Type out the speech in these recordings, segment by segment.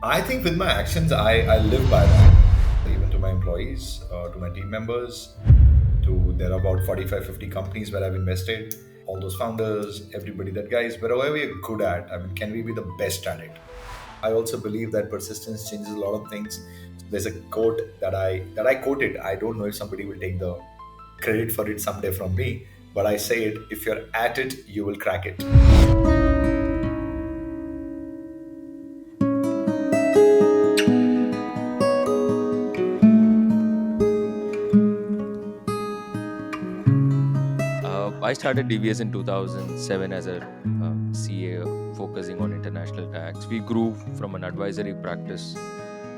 I think with my actions, I live by that. Even to my employees, to my team members, to there are about 45, 50 companies where I've invested, all those founders, everybody, that guys, wherever we're good at, I mean, can we be the best at it? I also believe that persistence changes a lot of things. There's a quote that I quoted. I don't know if somebody will take the credit for it someday from me, but I say it: if you're at it, you will crack it. I started DVS in 2007 as a CA focusing on international tax. We grew from an advisory practice.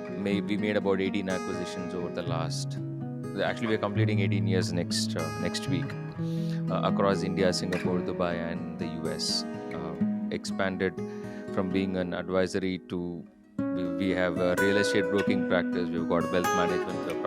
We made about 18 acquisitions over the last. Actually, we're completing 18 years next week across India, Singapore, Dubai, and the US. Expanded from being an advisory to we have a real estate broking practice. We've got wealth management,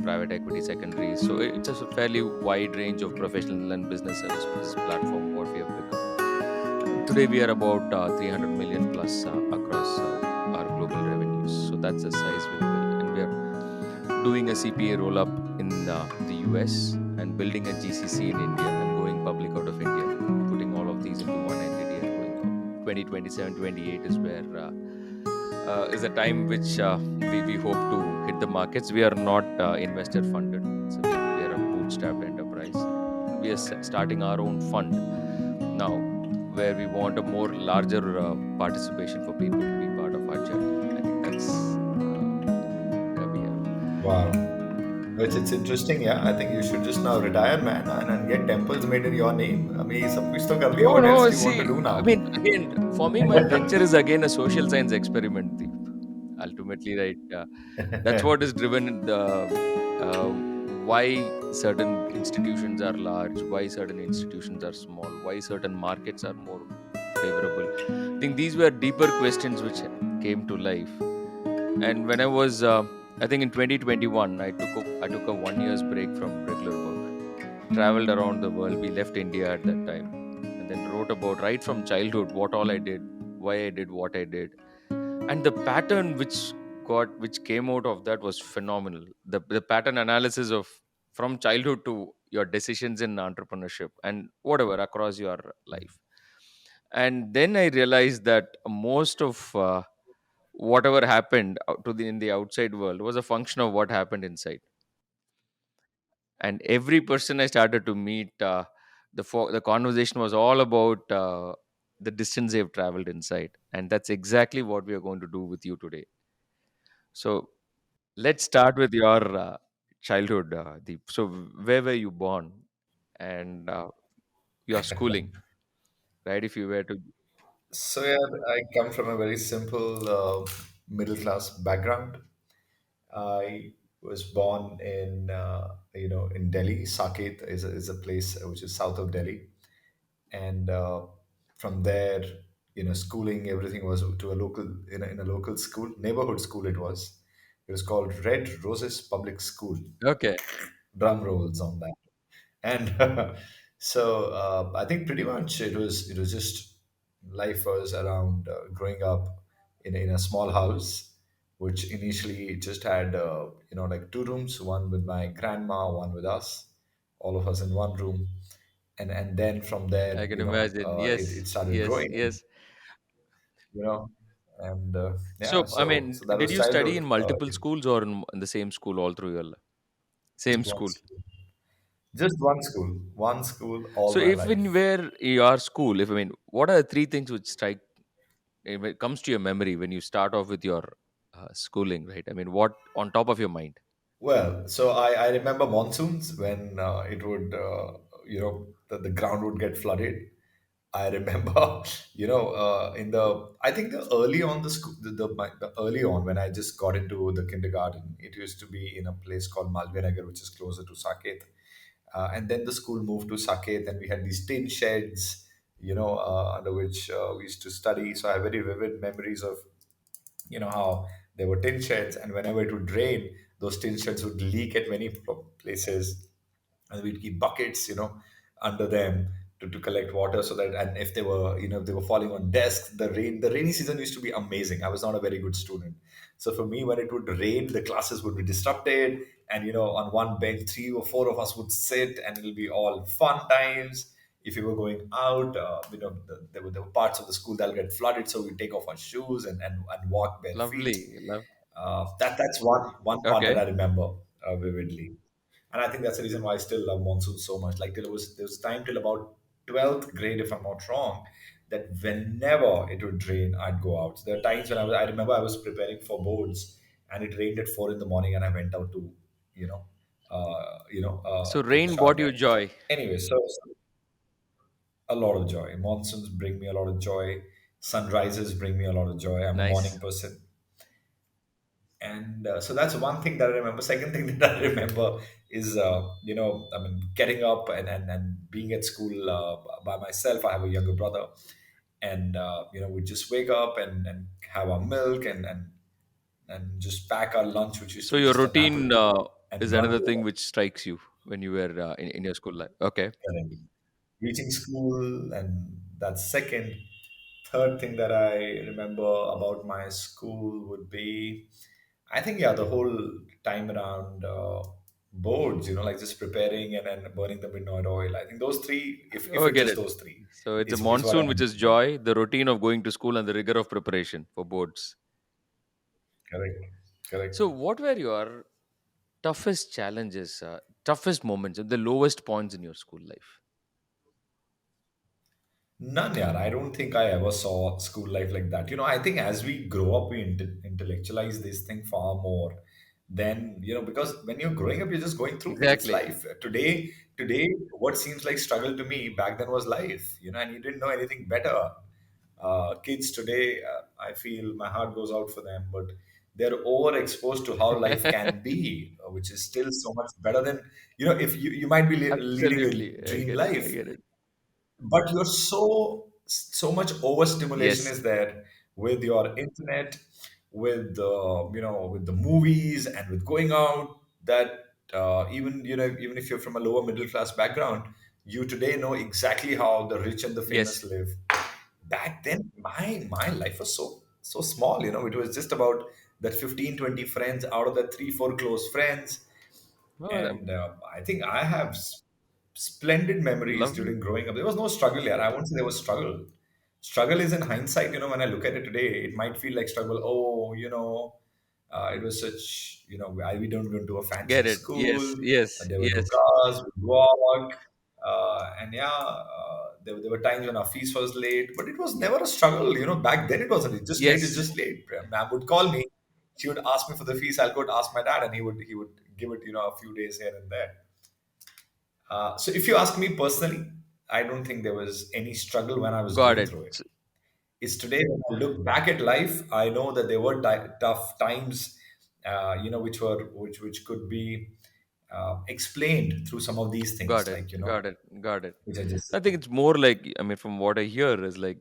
private equity secondaries. So it's just a fairly wide range of professional and business services platform what we have become. And today we are about 300 million plus across our global revenues. So that's the size we built, and we are doing a CPA roll up in the US and building a GCC in India and going public out of India, putting all of these into one entity and going public. 2027, 28 is where is the time which we hope to hit the markets. We are not investor funded, so we are a bootstrapped enterprise. We are starting our own fund now, where we want a more larger participation for people to be part of our journey. I think that's where we are. Wow. It's interesting, yeah. I think you should just now retire, man, and get temples made in your name. I mean, सब कुछ तो कर लिया. No, What else no. do you want to See, do now? I mean, again, for me, my venture is again a social science experiment. Deep. Ultimately, right? That's what is driven why certain institutions are large, why certain institutions are small, why certain markets are more favorable. I think these were deeper questions which came to life. And when I was, I think in 2021, I took a 1 year's break from regular work, traveled around the world. We left India at that time, and then wrote about right from childhood what all I did, why I did what I did, and the pattern which came out of that was phenomenal. The pattern analysis of from childhood to your decisions in entrepreneurship and whatever across your life. And then I realized that most of whatever happened in the outside world was a function of what happened inside. And every person I started to meet, the conversation was all about the distance they've traveled inside, and that's exactly what we are going to do with you today. So let's start with your childhood, Deep. So where were you born, and your schooling, right? If you were to, So yeah, I come from a very simple middle class background. I was born in in Delhi. Saket is a place which is south of Delhi, and from there, schooling, everything was to a local in a local school, neighborhood school. It was called Red Roses Public School. okay, Drum rolls on that. And so I think pretty much it was just life was around growing up in a small house, which initially just had like two rooms, one with my grandma, one with us, all of us in one room. And then from I there, can imagine. it Yes, started yes, growing, yes. you know and yeah, So, I so mean, that did was you study childhood. in multiple schools or in the same school all through your life? Just Same one school. school, just one school all So, my if in life. where your school, if I mean, what are the three things which strike when it comes to your memory when you start off with your schooling, right? I mean, what on top of your mind? Well, so I remember monsoons when it would, the ground would get flooded. I remember, I think the early on the school, the early on when I just got into the kindergarten, it used to be in a place called Malvinagar, which is closer to Saket. And then the school moved to Saket, and we had these tin sheds, under which we used to study. So I have very vivid memories of how there were tin sheds, and whenever it would rain, those tin sheds would leak at many places, and we'd keep buckets under them to collect water so that, and if they were, if they were falling on desks, the rainy season used to be amazing. I was not a very good student, so for me, when it would rain, the classes would be disrupted, and on one bench, three or four of us would sit, and it'll be all fun times. If we were going out, there were parts of the school that'll get flooded, so we take off our shoes and walk bare feet. Lovely. Love. That's one part that I Okay. remember vividly, and I think that's the reason why I still love monsoon so much. Like there was time till about 12th grade, if I'm not wrong, that whenever it would rain, I'd go out. There are times when I remember I was preparing for boards, and it rained at 4 in the morning, and I went out to So take a rain shower brought you there. joy. Anyway, so a lot of joy. Monsoons bring me a lot of joy. Sunrises bring me a lot of joy. I'm a morning Nice. person, and so that's one thing that I remember. Second thing that I remember is I mean, getting up and being at school by myself. I have a younger brother, and we just wake up and have our milk and just pack our lunch, which used to So be your just an apple, routine is and run another to thing work. which strikes you when you were in your school life. Okay. Correct. Reaching school, and that's second. Third thing that I remember about my school would be, I think, yeah, the whole time around boards, like just preparing and burning the midnight oil. I think those three, if Oh, I it's get just it. those three, So it's a is what I monsoon, which is remember. joy, the routine of going to school, and the rigor of preparation for boards. Correct. Correct. So, what were your toughest challenges, toughest moments, and the lowest points in your school life? None, yeah. I don't think I ever saw school life like that. I think as we grow up, we intellectualize this thing far more than, because when you're growing up, you're just going through it. It's Exactly. life. Today, what seems like struggle to me back then was life, and you didn't know anything better. Kids today, I feel my heart goes out for them, but they're overexposed to how life can be, which is still so much better than, if you might be leading a Absolutely. I dream get it. I life, get it. but you're so much overstimulation Yes. is there with your internet, with with the movies and with going out, that even if you're from a lower middle class background, you today know exactly how the rich and the famous Yes. live. Back then, my life was so small. It was just about that 15, 20 friends out of the 3, 4 close friends. Oh, And I think I have splendid memories lovely. during growing up. There was no struggle here. I won't say there was struggle. Struggle is in hindsight. When I look at it today, it might feel like struggle. Oh, it was such. We don't go to a fancy Get it. Yes. school. Yes. There were no Yes. cars. We walk. And yeah, there were times when our fees was late, but it was never a struggle. Back then it wasn't. It's just late. It's Yes. just late. Ma'am would call me. She would ask me for the fees. I'll go to ask my dad, and he would give it. A few days here and there. So if you ask me personally, I don't think there was any struggle when I was Got going it. through it. It's today when I look back at life, I know that there were tough times, which could be explained through some of these Got things, it. like Got it. Got it. which I just I think it's more like, I mean, from what I hear, is like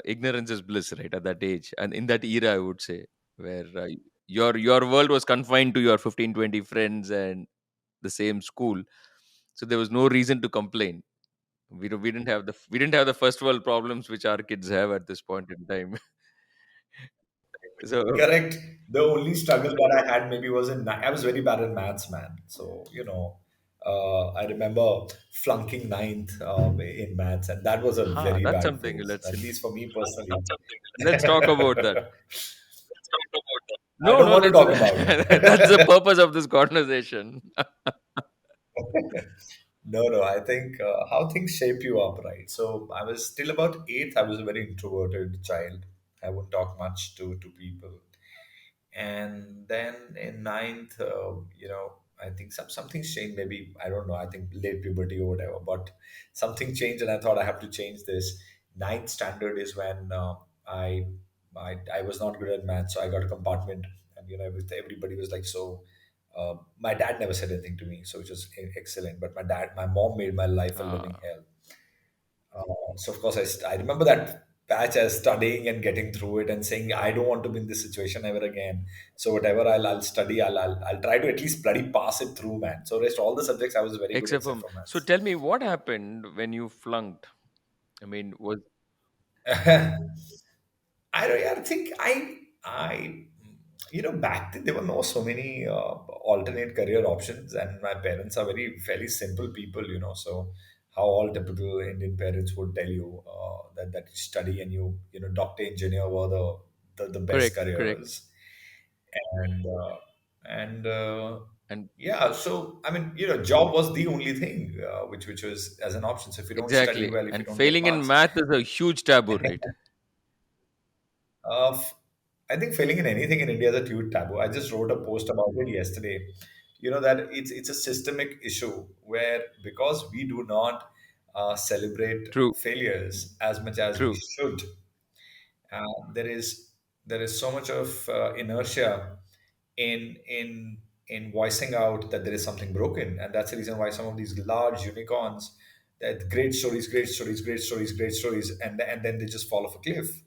ignorance is bliss, right? At that age, and in that era, I would say, where your world was confined to your 15, 20 friends and the same school, so there was no reason to complain. We didn't have the first world problems which our kids have at this point in time. So correct. The only struggle that I had maybe was I was very bad in maths, man. So I remember flunking ninth in maths, and that was a ha, very that's bad something. phase, at least for me personally. Let's talk about that. I No, don't no, want to let's. talk about That's the it. purpose of this conversation. No, no. I think how things shape you up, right? So I was still about eighth. I was a very introverted child. I wouldn't talk much to people. And then in ninth, I think something changed. Maybe I don't know. I think late puberty or whatever. But something changed, and I thought I have to change this. Ninth standard is when I, I was not good at math, so I got a compartment, and everybody was like so. My dad never said anything to me, so it was excellent. But my mom made my life a living Ah, hell. So of course, I remember that patch as studying and getting through it and saying, I don't want to be in this situation ever again. So whatever I'll study, I'll try to at least bloody pass it through, man. So rest all the subjects I was very good except except from. for So maths. tell me what happened when you flunked. I mean, was I think back then there were no so many alternate career options, and my parents are very fairly simple people, so how all typical Indian parents would tell you that you study and doctor, engineer were the best correct, correct, careers, and and yeah, so I mean, job was the only thing which was as an option. So if you don't study exactly. well, if you And don't get failing in marks, math is a huge taboo, right? Uh, f- I think failing in anything in India is a huge taboo. I just wrote a post about it yesterday. That it's a systemic issue where because we do not celebrate True, failures as much as we true. should, there is so much of inertia in voicing out that there is something broken, and that's the reason why some of these large unicorns that great stories, great stories, great stories, great stories, and then they just fall off a cliff,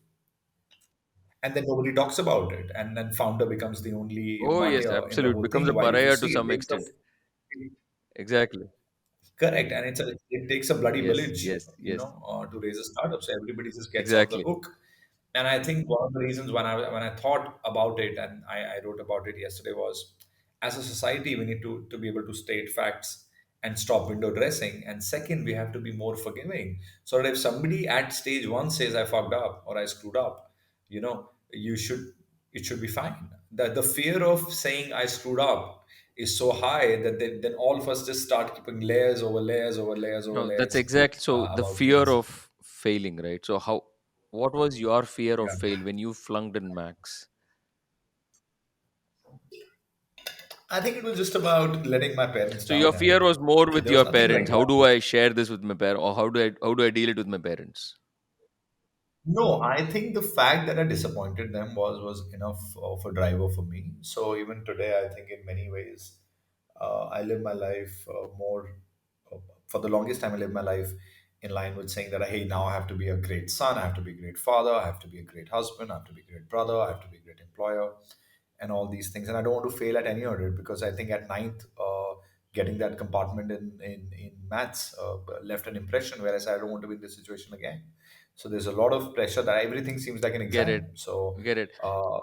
and then nobody talks about it, and then founder becomes the only Oh yes, martyr in the absolute. whole Becomes a thing, while if you pariah to see it some takes a extent. Exactly. correct, and it takes a bloody Yes, village, yes, yes. to raise a startup, so everybody just gets off the Exactly. hook. And I think one of the reasons when I thought about it, and I wrote about it yesterday, was as a society we need to be able to state facts and stop window dressing, and second we have to be more forgiving, so that if somebody at stage one says I fucked up or I screwed up, you should it should be fine. The fear of saying I screwed up is so high that then all of us just start keeping layers over layers over layers over No, that's layers exactly. So the about fear things. of failing, right? So what was your fear of Yeah. fail when you flunked in Max? I think it was just about letting my parents So your down, fear and was more with there was your nothing like parents. How do that. I share this with my parents, or how do I deal it with my parents? No, I think the fact that I disappointed them was enough of a driver for me. So even today, I think in many ways, I live my life more. For the longest time, I lived my life in line with saying that, hey, now I have to be a great son, I have to be a great father, I have to be a great husband, I have to be a great brother, I have to be a great employer, and all these things. And I don't want to fail at any of it, because I think at ninth, getting that compartment in maths left an impression, whereas I don't want to be in this situation again. So there's a lot of pressure that everything seems like an Get it, exam. So get it. uh,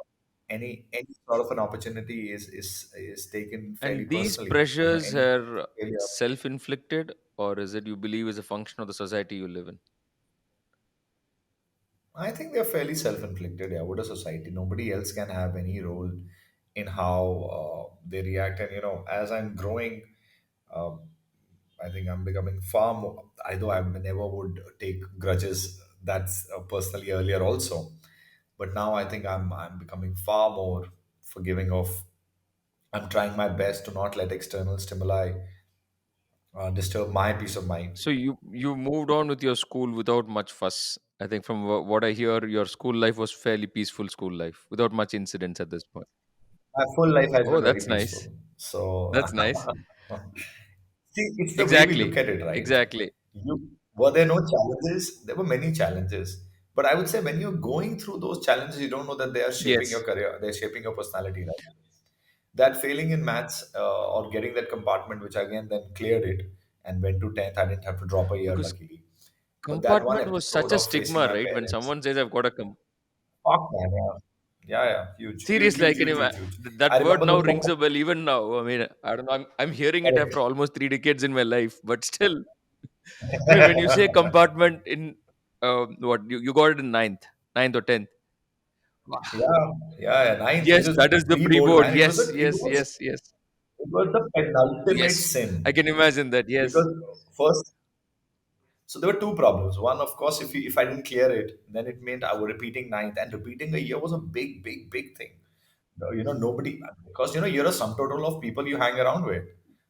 any sort of an opportunity is taken fairly And these personally. pressures Any are failure. self-inflicted, or is it you believe is a function of the society you live in? I think they're fairly self-inflicted. Yeah, with a society, nobody else can have any role in how they react. And as I'm growing, um, I think I'm becoming far more. Although I never would take grudges. That's personally earlier also, but now I think I'm becoming far more forgiving of. I'm trying my best to not let external stimuli disturb my peace of mind. So you moved on with your school without much fuss. I think from what I hear, your school life was fairly peaceful school life without much incidents at this point. My full life has Oh, been very that's nice. peaceful. So, That's nice. see, it's the way we look Exactly. at it, right? Exactly. Were there no challenges? There were many challenges. But I would say when you're going through those challenges, you don't know that they are shaping your Yes. career, they're shaping your personality, right? That failing in maths or getting that compartment, which again then cleared it and went to 10th, I didn't have to drop a year, Because luckily. But that one compartment was episode such a of facing stigma, my right? When parents, someone says I've got a fuck man, yeah. Yeah, yeah, huge, huge, seriously, I huge, can huge, huge, huge. that I word remember the now rings moment. a bell even now. I mean, I don't know. I'm hearing it after Correct. almost 3 decades in my life, but still, I mean, when you say compartment in what you got it in ninth or tenth. Yeah, yeah, yeah. Ninth, which Yes, is that is the pre-board, pre-board. man. Yes, yes, yes, yes, It was the penultimate yes. I sin, can imagine that. Yes, because first, so there were two problems. One, of course, if I didn't clear it, then it meant I was repeating ninth, and repeating a year was a big, big, big thing. No, nobody, because you're a sum total of people you hang around with.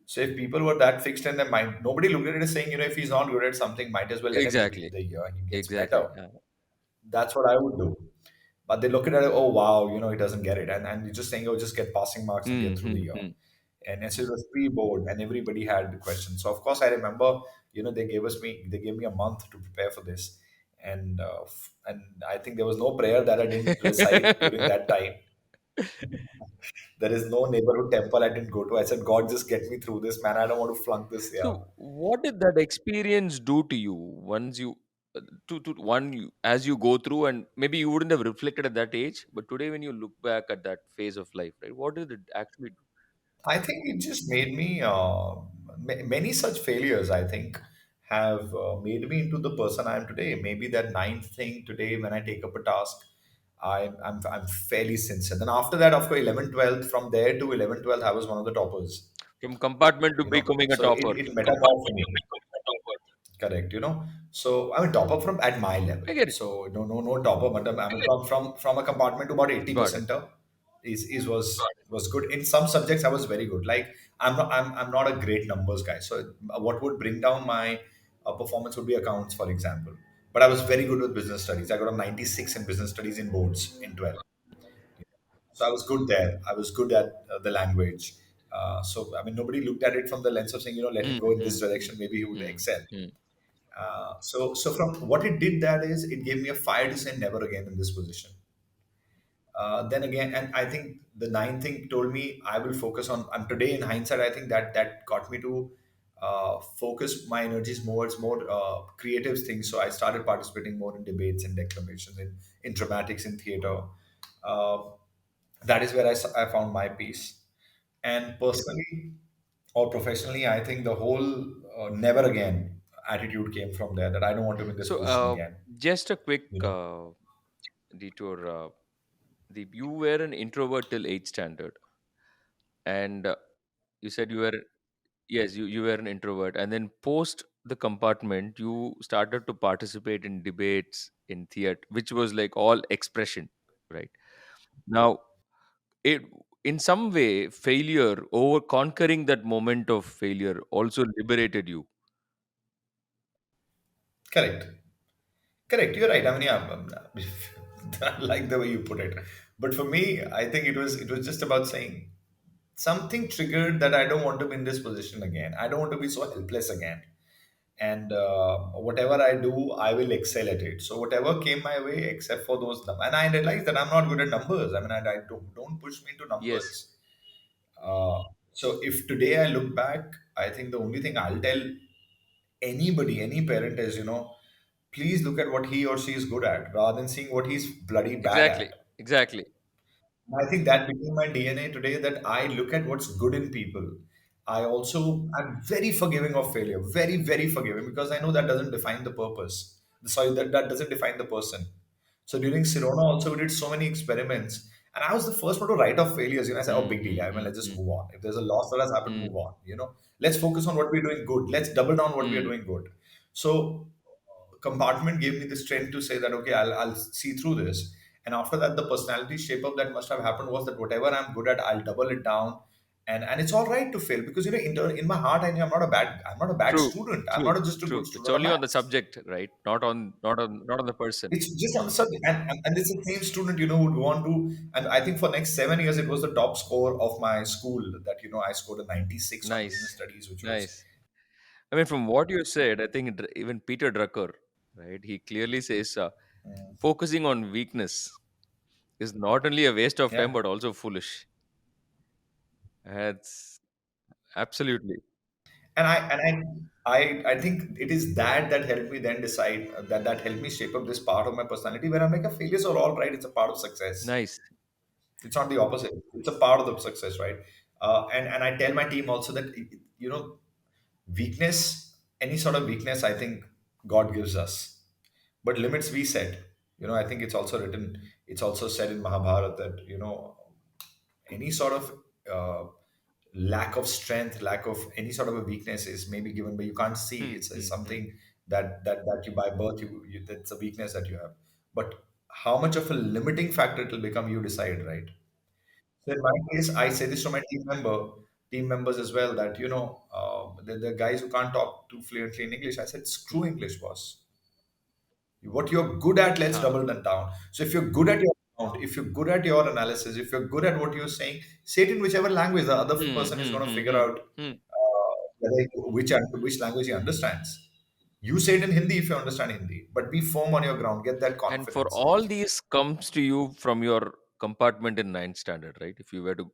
So if people were that fixed in their mind, nobody looked at it as saying, if he's not good at something, might as well let him repeat exactly, the year, he gets exactly. better. That's what I would do. But they look at it, oh wow, he doesn't get it, and you're just saying, oh, just get passing marks and get through the year. Mm-hmm. And so it was pre-board, and everybody had the questions. So of course, I remember, they gave me a month to prepare for this, and I think there was no prayer that I didn't recite during that time. There is no neighborhood temple I didn't go to. I said, God, just get me through this, man. I don't want to flunk this. Yeah. So, what did that experience do to you once you? to one as you go through, and maybe you wouldn't have reflected at that age, but today when you look back at that phase of life, right, what did it actually do? I think it just made me, many such failures, I think, have made me into the person I am today. Maybe that ninth thing today, when I take up a task, I'm fairly sincere. Then after that, after 11, 12, from there to 11, 12, I was one of the toppers, From compartment to you know. becoming a So topper. it metamorphed me. Correct, you know. So I'm a top up from at my level. I get it. So no top up, but I'm from a compartment to about eighty Got it. percent is was good in some subjects. I was very good. Like I'm not a great numbers guy. So what would bring down my performance would be accounts, for example. But I was very good with business studies. I got a 96 in business studies in boards in 12. So I was good there. I was good at the language. So I mean, nobody looked at it from the lens of saying, let him Mm, go in this mm, direction. Maybe he would mm, excel. mm. So from what it did, that is, it gave me a fire to say never again in this position. Then again, and I think the ninth thing told me I will focus on. And today, in hindsight, I think that got me to focus my energies more creative things. So I started participating more in debates and declamations, in dramatics, in theater. Uh, that is where I found my peace. And personally or professionally, I think the whole never again attitude came from there, that I don't want to be in this So, position again. just a quick You know, detour. You were an introvert till 8th standard, and you said you were, yes, you were an introvert, and then post the compartment, you started to participate in debates in theater, which was like all expression, right? Now, it in some way, failure over conquering that moment of failure also liberated you. correct, correct. You're right. I mean, yeah, I like the way you put it. But for me, I think it was just about saying something triggered that I don't want to be in this position again. I don't want to be so helpless again. And whatever I do, I will excel at it. So whatever came my way, except for those numbers, and I realized that I'm not good at numbers. I mean, I don't push me into Yes, numbers. Uh, so if today I look back, I think the only thing I'll tell anybody, any parent is, please look at what he or she is good at rather than seeing what he's bloody bad exactly, at. exactly. I think that became my DNA today, that I look at what's good in people. I'm very forgiving of failure, very, very forgiving, because I know that doesn't define the purpose. Sorry, that doesn't define the person. So during Sirona also we did so many experiments, and I was the first one to write off failures. I said, oh, Mm, big deal. mm, I mean, mm, let's just mm, move on. If there's a loss that has happened, mm, move on. Let's focus on what we're doing good. Let's double down what we are mm. doing good. So compartment gave me the strength to say that, okay, I'll see through this. And after that, the personality shape up that must have happened was that whatever I'm good at, I'll double it down. And it's all right to fail, because in my heart I know I'm not a bad True, student. I'm true, not just a good true. It's student of only on the maths. subject, right? Not on the person. It's just on the subject. And it's the same student, who'd go on to, and I think for next 7 years, it was the top score of my school, that, I scored a 96 on business Nice, studies, which was, nice. I mean, from what you said, I think even Peter Drucker, right? He clearly says focusing on weakness is not only a waste of time yeah. but also foolish. That's absolutely And I think it is that helped me then decide, that helped me shape up this part of my personality, where I'm like, a failures are all right. It's a part of success. nice. It's not the opposite. It's a part of the success, right? And I tell my team also that, weakness, any sort of weakness, I think God gives us, but limits we set. I think it's also written. It's also said in Mahabharata that, any sort of lack of strength, lack of any sort of a weakness is maybe given, but you can't see. Hmm, It's hmm, hmm. something that you by birth, you that's a weakness that you have. But how much of a limiting factor it will become, you decide, right? So in my case, I say this to my team members as well, that, the guys who can't talk too fluently in English. I said, screw English, boss. What you're good at, let's Huh. double that down. So if you're good at your account, if you're good at your analysis, if you're good at what you're saying, say it in whichever language the other Hmm, person is hmm, going to hmm, figure hmm, out, hmm. which language he understands. You say it in Hindi if you understand Hindi, but be firm on your ground. Get that And for confidence. all these comes to you from your compartment in ninth standard, right? If you were to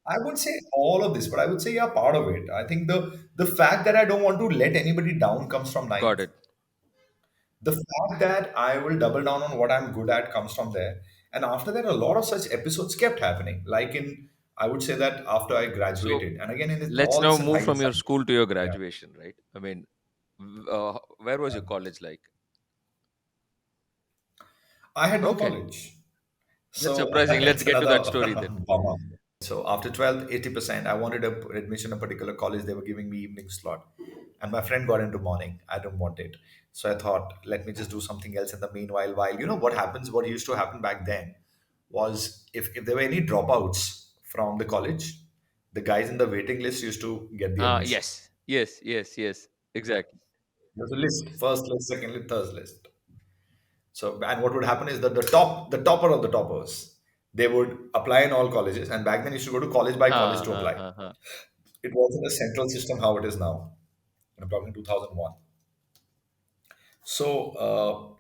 I would say all of this, but I would say, yeah, part of it. I think the fact that I don't want to let anybody down comes from got ninth. it. The fact that I will double down on what I'm good at comes from there. And after that, a lot of such episodes kept happening. Like in, I would say that after I So graduated, and again, in let's all now this in move from your hindsight. school to your Yeah. graduation, right? I mean, where was your college like? I had no Okay, college. that's So surprising. Let's it's get to another that story then. bummer. So after 12th, 80%, I wanted a admission in a particular college. They were giving me evening slot. And my friend got into morning. I don't want it. So I thought, let me just do something else in the meanwhile. While, what happens, what used to happen back then was if there were any dropouts from the college, the guys in the waiting list used to get the admission. Yes, yes, yes, yes, exactly. There's a list, first list, second list, third list. So, and what would happen is that the topper of the toppers, they would apply in all colleges. And back then, you used to go to college by college Ha, to ha, apply. ha, ha. It wasn't a central system how it is now. I'm talking 2001. So,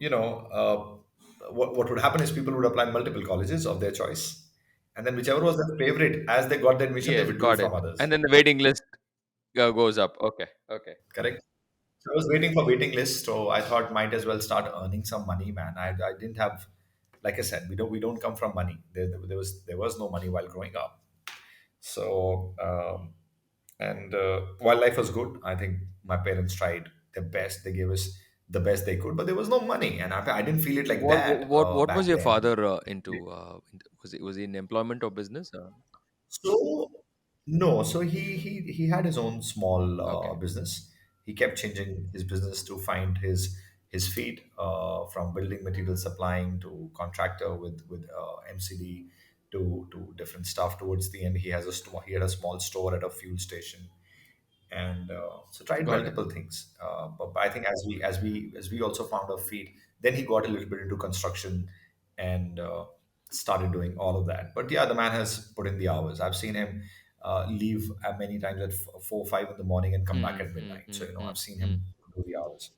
what would happen is people would apply in multiple colleges of their choice. And then whichever was their favorite, as they got the admission, they Yes, withdrew got from it. others. And then the waiting list goes up. Okay, okay. Correct? So I was waiting for waiting list, so I thought might as well start earning some money, man. I didn't have, like I said, we don't come from money. There was no money while growing up. So and while life was good, I think my parents tried their best. They gave us the best they could, but there was no money, and I didn't feel it like that What was back your then. father into? Was he in employment or business? So no, so he had his own small Okay, business. He kept changing his business to find his feet, from building material supplying to contractor with MCD to different stuff. Towards the end, he had a small store at a fuel station, and so tried got it. multiple things. But I think as we also found our feet, then he got a little bit into construction and started doing all of that. But yeah, the man has put in the hours. I've seen him leave many times at 4 5 in the morning and come back Hmm, at hmm, midnight. So hmm, hmm, I've seen hmm. him do the hours.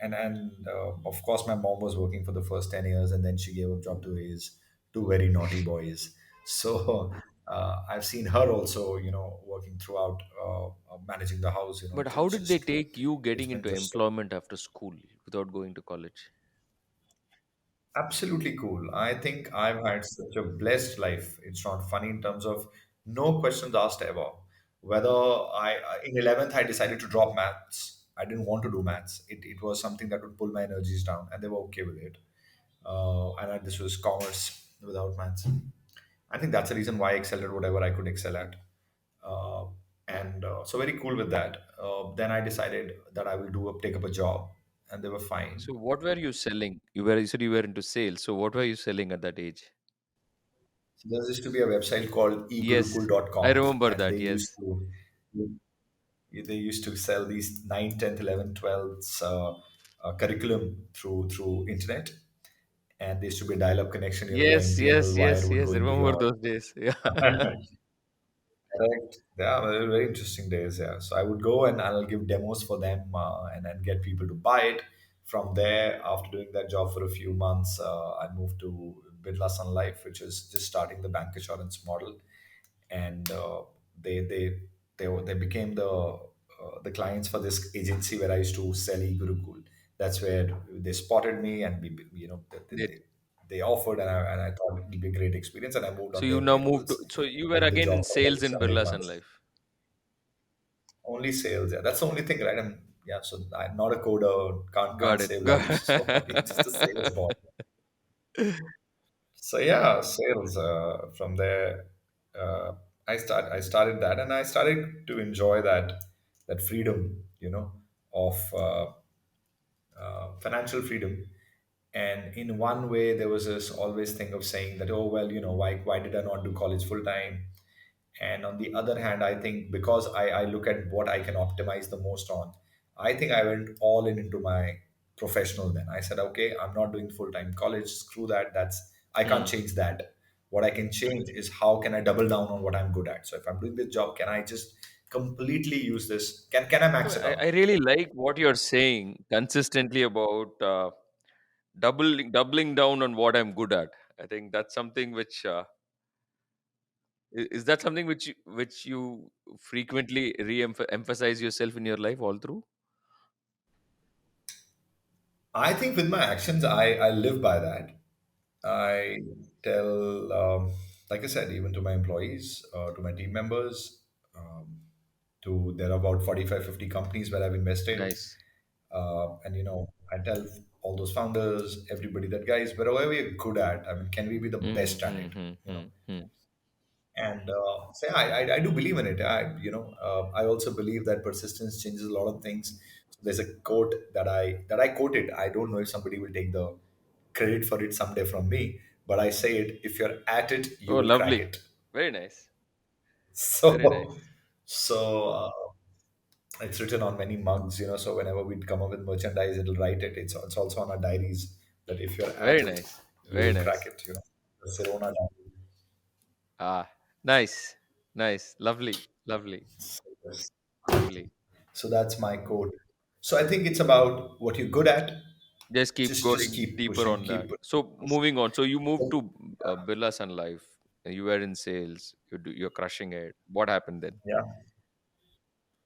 And of course, my mom was working for the first 10 years, and then she gave a job to his two very naughty boys. So I've seen her also, working throughout, managing the house. But how It's did they just take you it's getting been into just employment after school without going to college? absolutely cool. I think I've had such a blessed life. It's not funny in terms of no questions asked ever. Whether in 11th, I decided to drop maths. I didn't want to do maths. It was something that would pull my energies down, and they were okay with it. This was commerce without maths. I think that's the reason why I excelled at whatever I could excel at. And so very cool with that. Then I decided that I will take up a job, and they were fine. So what were you selling? You said you were into sales. So what were you selling at that age? So there used to be a website called Yes, I egurukul.com, remember and that. Yes. they used to sell these 9th, 10th, 11th, 12th curriculum through internet. And there used to be a dial-up connection, the Yes, MTNL yes, wire yes, would go yes. into Remember your those days. Yeah. correct. Yeah, they were very interesting days. Yeah. So I would go and I'll give demos for them, and then get people to buy it. From there, after doing that job for a few months, I moved to Birla Sun Life, which is just starting the bank insurance model. And they they they became the clients for this agency where I used to sell e-Gurukul. That's where they spotted me, and They- they offered, and I thought it would be a great experience, and I moved So on you their now moved. payrolls. So you were I did the again in job for about sales in 7 8 Birla Sun months. Life. Only sales, yeah. That's the only thing, right? Yeah. So I'm not a coder. Can't Got it. save lives. So I'm just a sales boy. So yeah, sales. From there, uh, I started that, and I started to enjoy that freedom, of financial freedom. And in one way, there was this always thing of saying that, oh well, why did I not do college full time? And on the other hand, I think because I look at what I can optimize the most on, I think I went all in into my professional. Then I said, okay, I'm not doing full-time college, screw that. I can't Hmm. change that. What I can change is how can I double down on what I'm good at. So if I'm doing this job, can I just completely use this? Can I No, max it I out? really like what you're saying consistently about doubling down on what I'm good at. I think that's something which is that something which you frequently re-emphasize yourself in your life all through. I think with my actions, I live by that. I tell, like I said, even to my employees, to my team members, to there are about 45, 50 companies where I've invested. Nice. And, I tell all those founders, everybody that, guys, wherever we're good at, I mean, can we be the Hmm, best at hmm, it? hmm, You know, hmm, hmm. and say I do believe in it. I also believe that persistence changes a lot of things. So there's a quote that I quoted. I don't know if somebody will take the credit for it someday from me, but I say it: if you're at it, you Oh, will crack lovely. it. Very nice. Very So, nice. it's written on many mugs. So whenever we'd come up with merchandise, it'll write it. It's also on our diaries that if you're at Very it, nice. you Very will crack nice. it. The Sirona diary. Ah, nice. Nice. Lovely. Lovely. Lovely. So that's my code. So I think it's about what you're good at. Just keep Just going keep deeper pushing, on keep that. pushing. So moving on. So you moved So, to Birla Sun Life. And you were in sales. You're crushing it. What happened then? yeah,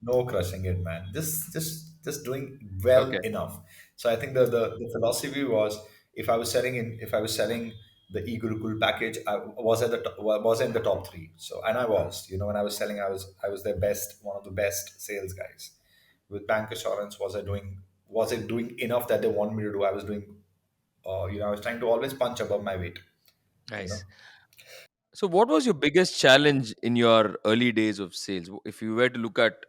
no crushing it, man. Just doing well Okay. enough. So I think the philosophy was, if I was selling the e-Gurukul package, I was at the was in the top three. So, and I was, when I was selling, I was their best, one of the best sales guys. With bank assurance, was it doing enough that they want me to do? I was doing, I was trying to always punch above my weight. You know, Nice. So what was your biggest challenge in your early days of sales? If you were to look at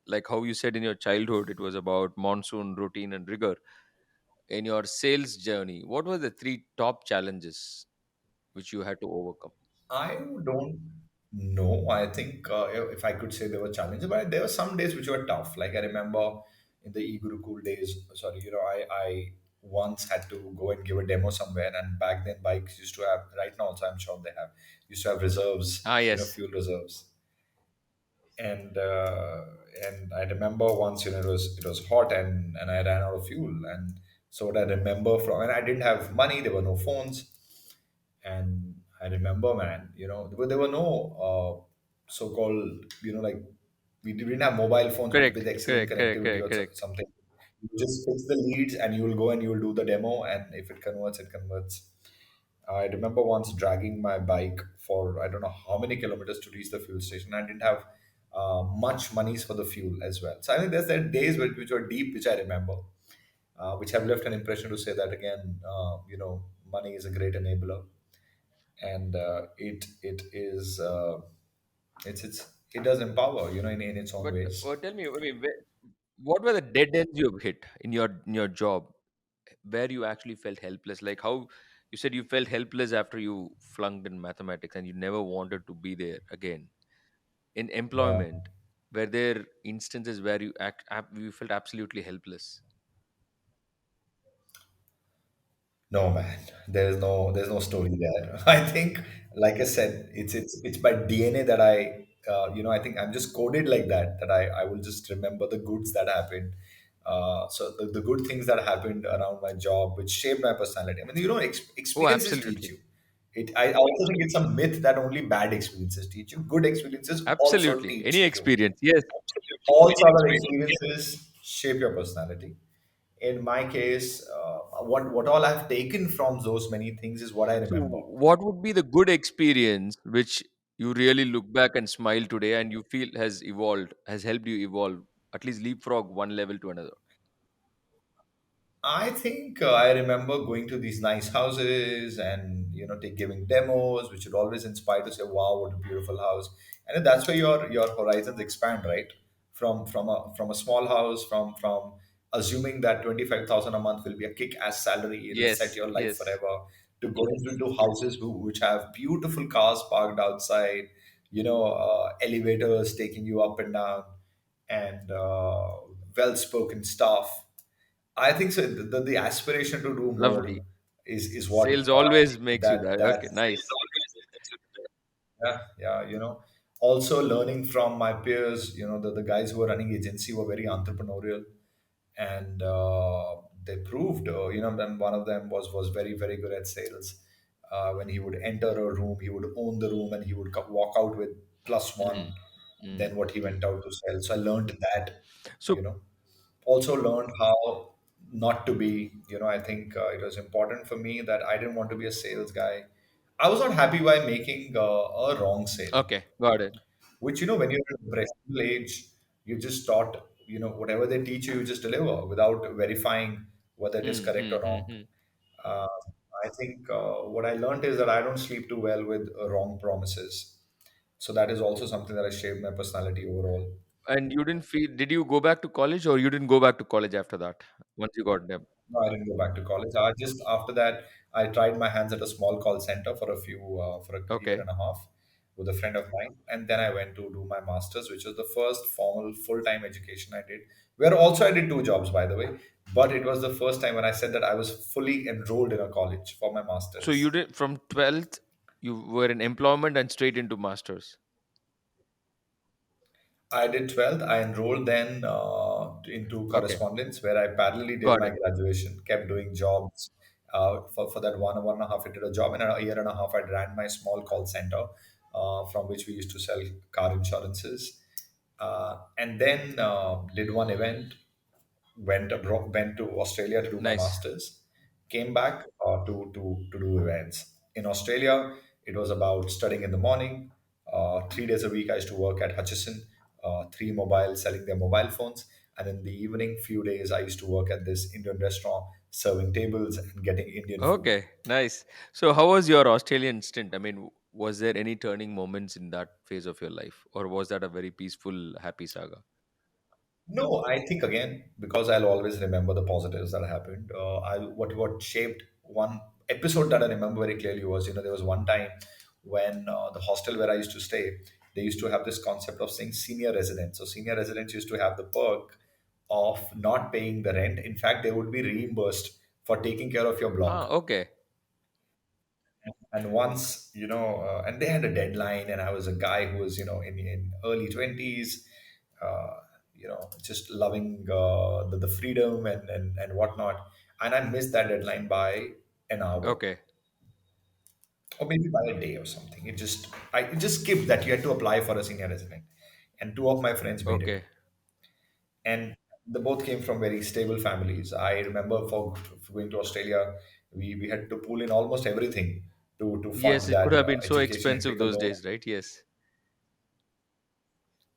like how you said in your childhood, it was about monsoon, routine, and rigor. In your sales journey, what were the three top challenges which you had to overcome? I don't know. I think, if I could say there were challenges, but there were some days which were tough. Like I remember in the e-Gurukul days, sorry, I once had to go and give a demo somewhere, and back then bikes used to have, right now also I'm sure they have, used to have reserves, Ah, yes. fuel reserves. And I remember once, it was hot, and I ran out of fuel. And so what I remember from, and I didn't have money, there were no phones. And I remember, man, there were no so-called, like, we didn't have mobile phones with Correct, excellent correct, correct, connectivity correct, or correct. something. You just fix the leads and you will go and you will do the demo, and if it converts, it converts. I remember once dragging my bike for I don't know how many kilometers to reach the fuel station. I didn't have much monies for the fuel as well. So I think there's that days which were deep, which I remember, which have left an impression to say that again. Money is a great enabler, and it is it does empower, in its own But ways. tell me, I mean, what were the dead ends you have hit in your job where you actually felt helpless? Like how you said you felt helpless after you flunked in mathematics and you never wanted to be there again. In Yeah. employment, were there instances where you felt absolutely helpless? No, man. There's no story there. I think, like I said, it's by DNA that I think I'm just coded like that. That I will just remember the goods that happened. So the good things that happened around my job, which shaped my personality. I mean, Oh, experiences teach absolutely. you. I also think it's a myth that only bad experiences teach you. Good experiences also Absolutely. Any teach you. experience. Yes. All sort of experiences shape your personality. In my case, what all I've taken from those many things is what I So, remember. what would be the good experience which you really look back and smile today and you feel has evolved, has helped you evolve, at least leapfrog one level to another? I think, I remember going to these nice houses and giving demos, which would always inspire to say, "Wow, what a beautiful house!" And then that's where your horizons expand, right? From a small house, from assuming that 25,000 a month will be a kick-ass salary, it'll set Yes, your life yes. forever. To going into houses which have beautiful cars parked outside, elevators taking you up and down, and well-spoken staff. I think so. The aspiration to do more Lovely. is what Sales always makes you that that. that Okay, nice. yeah, yeah. Also learning from my peers. The guys who were running agency were very entrepreneurial, and they proved. And one of them was very very good at sales. When he would enter a room, he would own the room, and he would walk out with plus Mm, one mm, than what he mm. went out to sell. So I learned that. You So, know, also learned how. not to be. I think it was important for me that I didn't want to be a sales guy. I was not happy by making a wrong sale, Okay, got it. which, when you're at impressionable age, you just taught, whatever they teach you, you just deliver without verifying whether it is Hmm, correct hmm, or hmm, wrong. hmm. Uh, I think what I learned is that I don't sleep too well with wrong promises. So that is also something that has shaped my personality overall. And you didn't feel, did you go back to college, or you didn't go back to college after that once you got them? No, I didn't go back to college. I just after that I tried my hands at a small call center for a year Okay. and a half with a friend of mine, and then I went to do my masters, which was the first formal full time education I did. Where also I did two jobs, by the way, but it was the first time when I said that I was fully enrolled in a college for my So you masters. did from 12th, you were in employment and straight into masters. I did 12th. I enrolled then into Okay, correspondence where I parallelly did got my it. graduation, kept doing jobs. For that 1.5, I did a job, and a year and a half, I ran my small call center from which we used to sell car insurances. And then did one event, went to Australia to do my Nice. masters, came back to do events. In Australia, it was about studying in the morning. 3 days a week, I used to work at Hutchison, three mobile, selling their mobile phones. And in the evening, few days, I used to work at this Indian restaurant, serving tables and getting Indian food. Okay, nice. So how was your Australian stint? I mean, was there any turning moments in that phase of your life, or was that a very peaceful, happy saga? No, I think again because I'll always remember the positives that happened. I what shaped one episode that I remember very clearly was, there was one time when the hostel where I used to stay, they used to have this concept of saying senior residents. So senior residents used to have the perk of not paying the rent. In fact, they would be reimbursed for taking care of your Ah, block. okay. And once, and they had a deadline, and I was a guy who was, in early 20s, uh, just loving the freedom and whatnot. And I missed that deadline by an hour Okay. or maybe by a day or something. It just skipped that you had to apply for a senior resident. And two of my friends made it. Okay. And they both came from very stable families. I remember for going to Australia, we had to pull in almost everything to Yes, fund it could that have been so education and expensive take a those loan. days, right? Yes.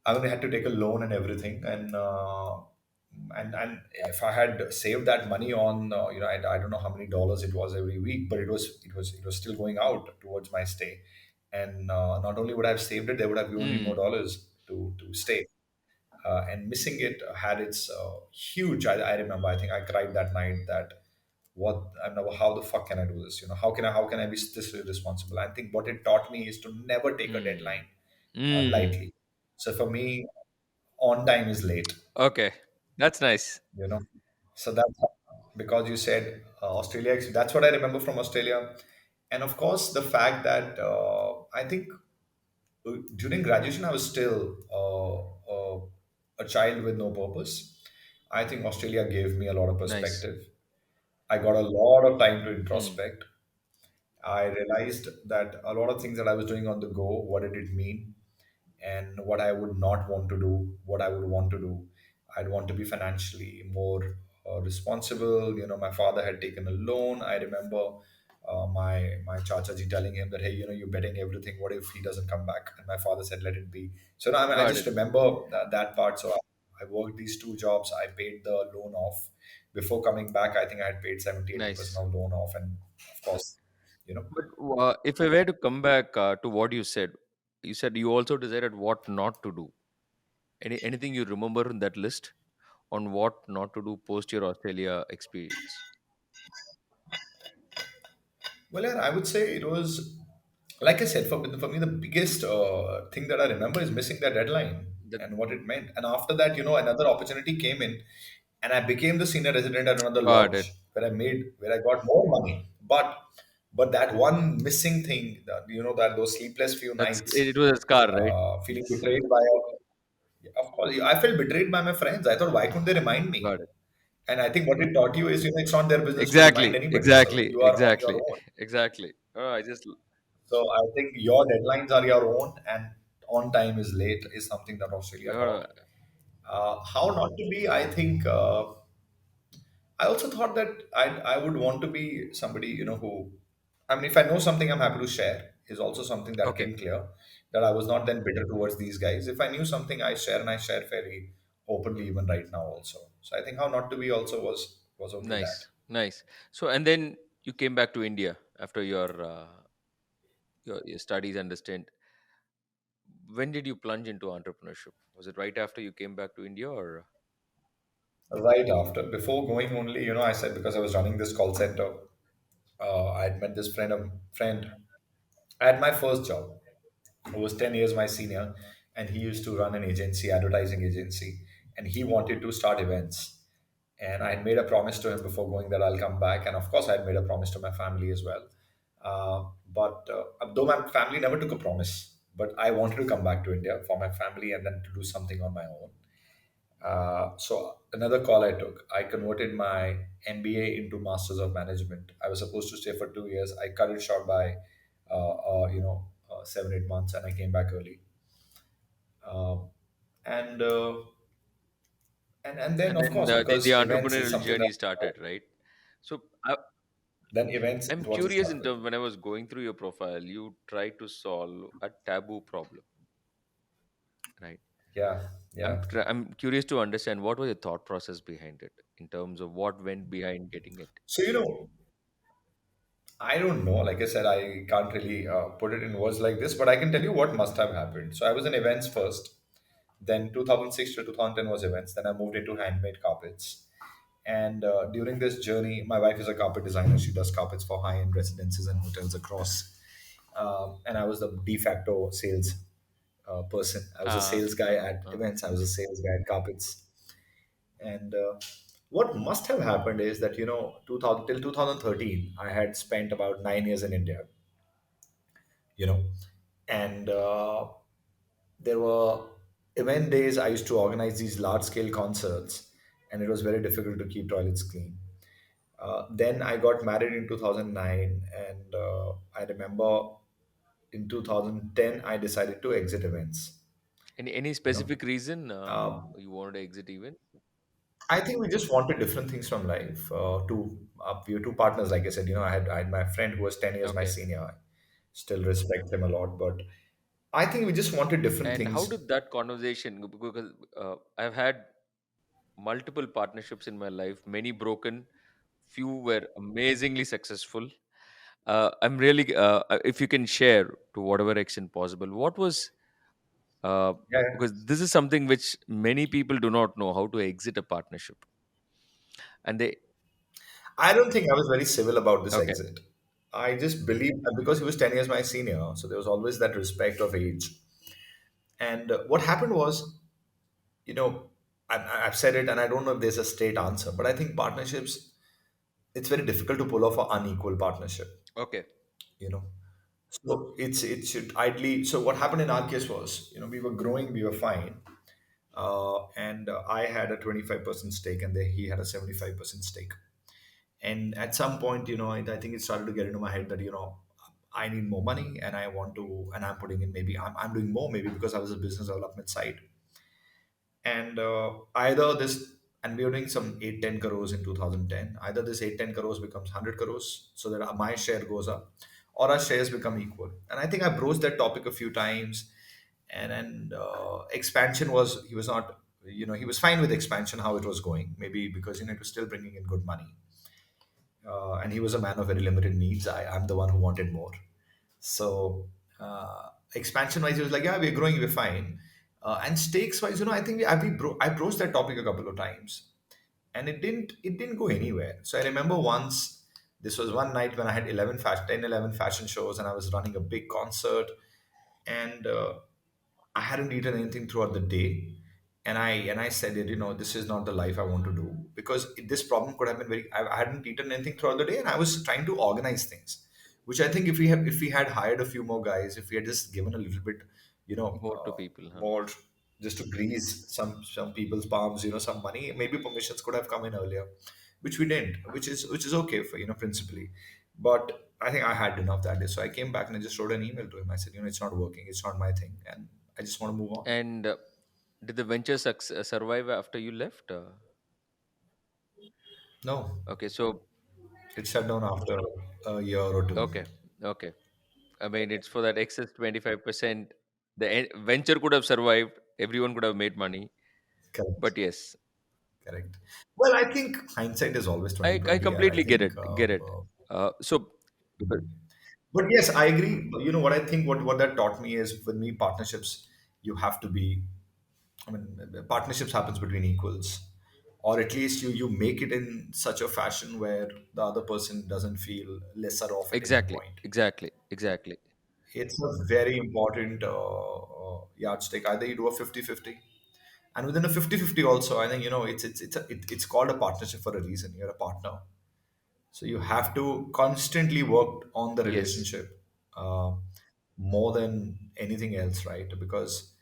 I only had to take a loan and everything, and if I had saved that money on, I don't know how many dollars it was every week, but it was still going out towards my stay, and not only would I have saved it, they would have given me more Hmm. dollars to stay. And missing it had its huge. I remember. I think I cried that night. That what I know. How the fuck can I do this? How can I be this irresponsible? I think what it taught me is to never take a Hmm. deadline Hmm. lightly. So for me, on time is late. Okay. That's nice. You know, so that's because you said Australia. That's what I remember from Australia, and of course the fact that I think during graduation I was still a child with no purpose. I think Australia gave me a lot of Nice. perspective. I got a lot of time to Hmm. introspect. I realized that a lot of things that I was doing on the go, what did it mean? And what I would not want to do, what I would want to do. I'd want to be financially more responsible. My father had taken a loan. I remember my chachaji telling him that, hey, you're betting everything. What if he doesn't come back? And my father said, let it be. So now, I Got just it. remember that part. So I worked these two jobs. I paid the loan off. Before coming back, I think I had paid 70-80% Nice. of loan off. And of course, you know, But if I were to come back to what you said you also decided what not to do. Anything you remember in that list on what not to do post your Australia experience? Well, yeah, I would say it was, like I said, for me, the biggest thing that I remember is missing that deadline That and what it meant. And after that, another opportunity came in, and I became the senior resident at another got it. lodge where I got more money. But that one missing thing, that that those sleepless few It nights, was a scar, right? feeling betrayed by, of course, I felt betrayed by my friends. I thought, why couldn't they remind me? Got it. And I think what it taught you is, it's not their business to remind Exactly. anybody. So Exactly. you are on your Exactly. own. Exactly. Oh, I just So I think your deadlines are your own, and on time is late is something that Australia taught. uh, How not to be? I also thought that I would want to be somebody, who, I mean, if I know something, I'm happy to share. Is also something that Okay, came clear, that I was not then bitter towards these guys. If I knew something, I share, and I share fairly openly even right now also. So I think how not to be also was only that. nice, nice. So, and then you came back to India after your studies and the stint. When did you plunge into entrepreneurship? Was it right after you came back to India, or Right after, before going only, I said because I was running this call center, I had met this friend. I had my first job, who was 10 years my senior, and he used to run an agency, advertising agency, and he wanted to start events. And I had made a promise to him before going that I'll come back, and of course I had made a promise to my family as well. But though my family never took a promise, but I wanted to come back to India for my family and then to do something on my own. So another call I took, I converted my MBA into Masters of Management. I was supposed to stay for 2 years. I cut it short by, 7 8 months, and I came back early. Um, and and then and of then course, the because events is entrepreneurial something that, journey started, right? So then events I'm is what it curious in started. terms when I was going through your profile, you tried to solve a taboo problem, right? Yeah, yeah. I'm curious to understand what was the thought process behind it in terms of what went behind getting it. So I don't know. Like I said, I can't really put it in words like this, but I can tell you what must have happened. So I was in events first. Then 2006 to 2010 was events. Then I moved into handmade carpets. And during this journey, my wife is a carpet designer. She does carpets for high-end residences and hotels across. And I was the de facto sales person. I was a Uh, sales guy at uh, events. I was a sales guy at carpets. And what must have happened is that 2000 till 2013, I had spent about 9 years in India. You know, and there were event days. I used to organize these large scale concerts, and it was very difficult to keep toilets clean. Then I got married in 2009, and I remember in 2010 I decided to exit events. any You know, specific reason um, you wanted to exit even? I think we just wanted different things from life. We were two partners, like I said. I had my friend who was 10 years my Okay. senior. I still respect him a lot, but I think we just wanted different And how things. did that conversation go? Because I've had multiple partnerships in my life, many broken, few were amazingly successful. I'm really, if you can share to whatever extent possible, what was, uh, Yeah, yeah. because this is something which many people do not know how to exit a partnership. And they, I don't think I was very civil about this okay, exit. I just believe because he was 10 years my senior, so there was always that respect of age. And what happened was, you know, I've said it and I don't know if there's a straight answer, but I think partnerships, it's very difficult to pull off an unequal partnership, okay. you know. So it should ideally. So what happened in our case was, we were growing, we were fine, and I had a 25% stake, and he had a 75% stake. And at some point, I think it started to get into my head that I need more money, and I want to, and I'm putting in, maybe I'm doing more, maybe because I was a business development side. And either this, and we were doing some 8 10 crores in 2010, either this 8 10 crores becomes 100 crores so that my share goes up, or our shares become equal. And I think I broached that topic a few times. And expansion was, he was not, he was fine with expansion how it was going, maybe because it was still bringing in good money. And he was a man of very limited needs. I'm the one who wanted more. So expansion wise, he was like, yeah, we're growing, we're fine. And stakes wise, I think I broached that topic a couple of times, and it didn't go anywhere. So I remember once, this was one night when I had 11 fashion shows, and I was running a big concert, and I hadn't eaten anything throughout the day. And I said that, this is not the life I want to do, because this problem could have been very. I hadn't eaten anything throughout the day, and I was trying to organize things, which I think if we had hired a few more guys, if we had just given a little bit, More to people, huh? more, just to grease some people's palms, some money, maybe permissions could have come in earlier, which we didn't, which is okay for, principally. But I think I had enough that day, so I came back and I just wrote an email to him. I said, it's not working, it's not my thing, and I just want to move on. And did the venture survive after you left? No, Okay, so it shut down after a year or two. okay, okay. I mean, it's for that excess 25%. Venture could have survived. Everyone could have made money. Correct. But yes, Correct. Well, I think hindsight is always I 2020, and I completely get think it. Get it. So, uh, but yes, I agree. You know what I think, what that taught me is, with me, partnerships, you have to be, I mean, partnerships happens between equals, or at least you make it in such a fashion where the other person doesn't feel lesser off at any exactly, point. exactly, exactly, It's a very important yardstick. Either you do a 50-50, and within a 50-50 also, I think, it's called a partnership for a reason. You're a partner. So you have to constantly work on the yes. relationship, uh, more than anything else, right? Because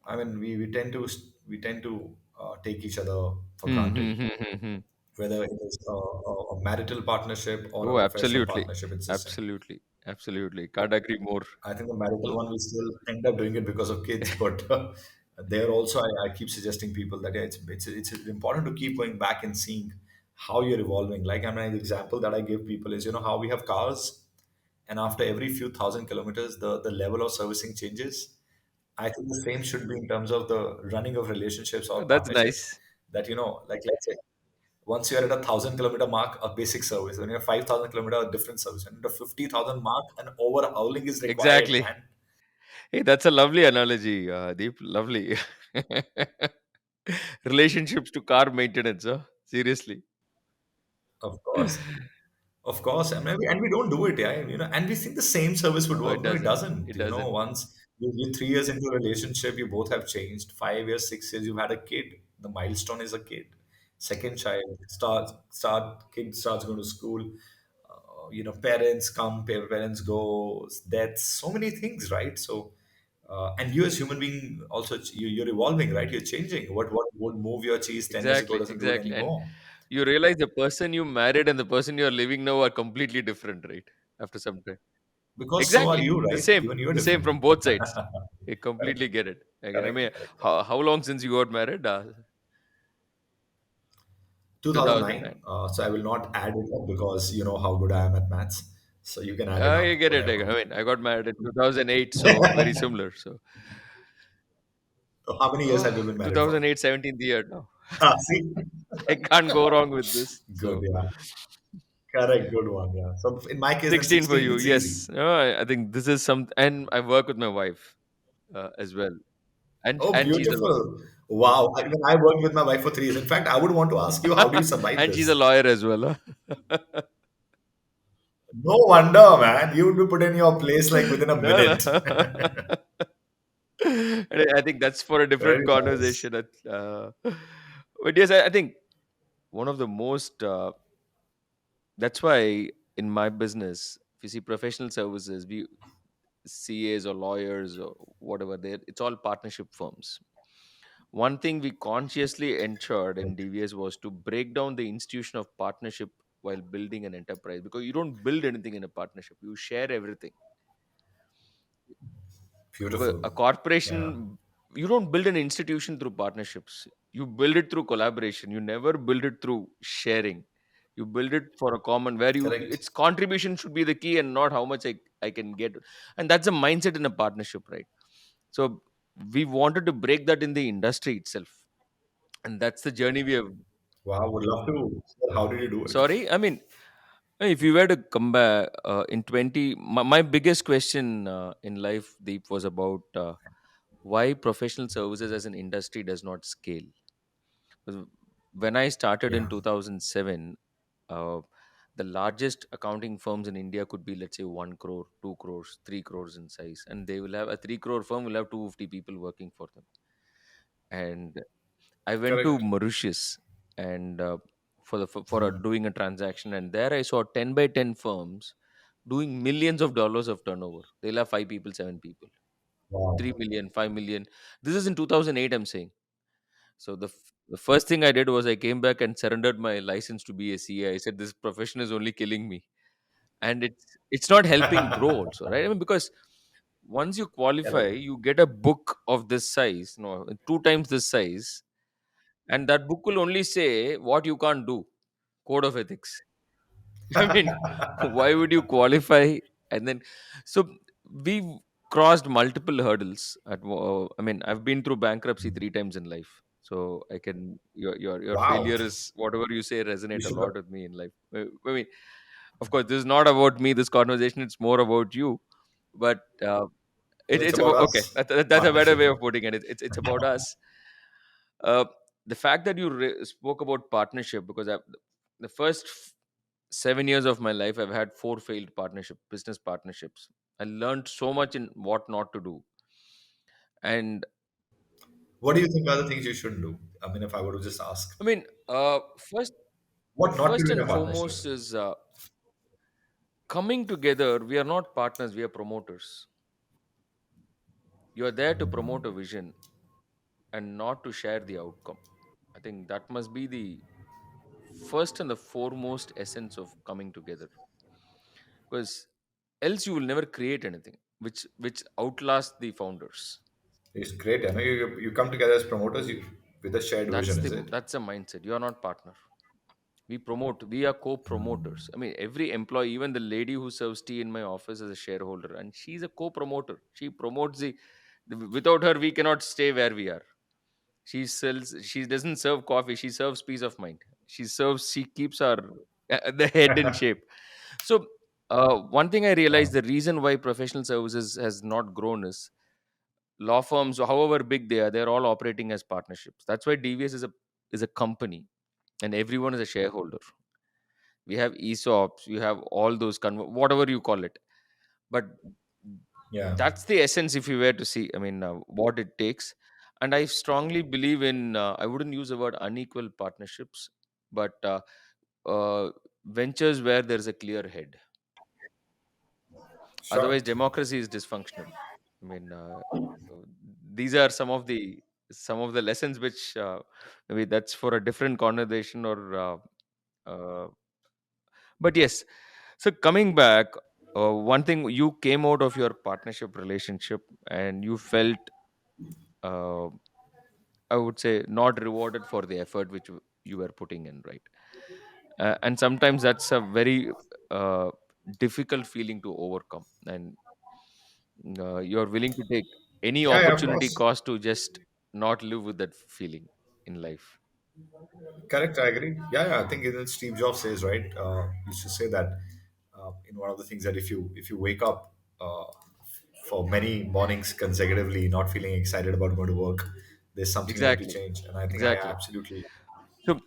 I mean, we tend to take each other for Hmm, hmm, granted, hmm, hmm, hmm. whether it is a marital partnership or a Oh, professional absolutely, partnership. It's the same. absolutely, absolutely. Can't agree more. I think the marital one, we still end up doing it because of kids, but there also, I keep suggesting people that, yeah, it's important to keep going back and seeing how you're evolving. Like, I mean, the example that I give people is, how we have cars, and after every few thousand kilometers, the level of servicing changes. I think the same should be in terms of the running of relationships or That's partnerships. nice. That, like, let's say, once you're at 1,000 kilometer mark, a basic service. When you're 5,000 kilometer, a different service. And at the 50,000 mark, an overhauling is required, Exactly. man. Hey, that's a lovely analogy, Deep. Lovely. Relationships to car maintenance, huh? Seriously. Of course. Of course, and we don't do it, yeah. And we think the same service would No, it work. No, it doesn't. doesn't. It doesn't. Once you're 3 years into a relationship, you both have changed. 5 years, 6 years, you've had a kid. The milestone is a kid. Second child kid starts going to school. Parents come, parents go. That's so many things, right? So, and you as human being also, you're evolving, right? You're changing. What would move your cheese 10 years ago Exactly. doesn't do it Exactly. And anymore. you realize the person you married and the person you're living now are completely different, right? After some time. Because so are Exactly. you, The right? same. Even you're The same different. from both sides. I Correct. completely get it. Again, I Correct, mean, correct, correct. how long since you got married? 2009. 2009. So I will not add it up because you know how good I am at maths. So you can add it I up, get it. whatever. I mean, I got married in 2008, so very similar. So, So how many years have you oh, been married for? 2008, 17th year now. See? I can't go wrong with this. Good, So, yeah. Correct, good one, yeah. So in my case, then 16 for 16, you. it's easy. Yes. No, I think this is some, and I work with my wife as well, Oh, and she's a lawyer, beautiful. Wow. I worked with my wife for 3 years. In fact, I would want to ask you, how do you survive and she's a this? lawyer as well. Huh? No wonder, man. You would be put in your place like within a No, minute. no. And I think that's for a different Very nice. conversation. But yes, I think one of the most. That's why in my business, if you see professional services, we CAs or lawyers or whatever, it's all partnership firms. One thing we consciously ensured in Correct. DVS was to break down the institution of partnership while building an enterprise, because you don't build anything in a partnership, you share everything. Because Beautiful. a Yeah. corporation, you don't build an institution through partnerships, you build it through collaboration. You never build it through sharing. You build it for a common, where Correct. its contribution should be the key and not how much I can get. And that's a mindset in a partnership, right? So we wanted to break that in the industry itself, and that's the journey we have. Wow, would love to. How did you do it? Sorry, I mean, if you were to come back in 20, my biggest question in life, Deep, was about why professional services as an industry does not scale. 'Cause when I started in Yeah. 2007, uh, the largest accounting firms in India could be, let's say, 1 crore, 2 crores, 3 crores in size. And they will have a 3 crore firm, will have 250 people working for them. And I went to Correct. Mauritius and for Hmm. doing a transaction, and there I saw 10 by 10 firms doing millions of dollars of turnover. They'll have 5 people, 7 people, Wow. 3 million, 5 million. This is in 2008, I'm saying. So the first thing I did was I came back and surrendered my license to be a CA. I said this profession is only killing me, and it's not helping grow also, right? I mean, because once you qualify, Correct. you get a book of this size, two times this size, and that book will only say what you can't do. code of ethics. I mean, why would you qualify? And then, so we've crossed multiple hurdles. I mean, I've been through bankruptcy 3 times in life, so I can. Your Wow. failure is whatever you say You resonate a should lot with me in life. I mean, of course, this is not about me. This conversation, it's more about you. But it's it's about about, okay. us. That's a better Partnership. way of putting it. It's about us. Uh, the fact that you spoke about partnership, because the first 7 years of my life, I've had four failed business partnerships. I learned so much in what not to do. And What do you think are the things you shouldn't do? I mean, if I were to just ask, I mean, first, what not to first do in and a partnership? foremost is coming together. We are not partners, we are promoters. You are there to promote a vision and not to share the outcome. I think that must be the first and the foremost essence of coming together, because else you will never create anything which outlasts the founders. It's great. I know you come together as promoters with a shared That's vision, the is it? that's the mindset. You are not partner. We are co-promoters. I mean, every employee, even the lady who serves tea in my office, is a shareholder, and she's a co-promoter. She promotes without her we cannot stay where we are. She doesn't serve coffee, she serves peace of mind. She keeps our the head in shape. So one thing I realized, Wow. the reason why professional services has not grown is law firms, however big they are, they're all operating as partnerships. That's why DVS is a company, and everyone is a shareholder. We have ESOPs, we have all those whatever you call it. But Yeah. that's the essence, if you were to see, I mean, what it takes. And I strongly believe in, I wouldn't use the word unequal partnerships, but ventures where there's a clear head. Sure. Otherwise, democracy is dysfunctional. I mean, uh, these are some of the lessons which, maybe that's for a different conversation, or uh, but yes. So coming back, one thing, you came out of your partnership relationship and you felt, uh, I would say, not rewarded for the effort which you were putting in, right? And sometimes that's a very difficult feeling to overcome, and you're willing to take any Yeah, yeah, of opportunity course. cost to just not live with that feeling in life. Correct, I agree. Yeah, yeah. I think even Steve Jobs says, right. Used to say that in one of the things that if you wake up for many mornings consecutively not feeling excited about going to work, there's something you need to Exactly, change. And I think I exactly. absolutely So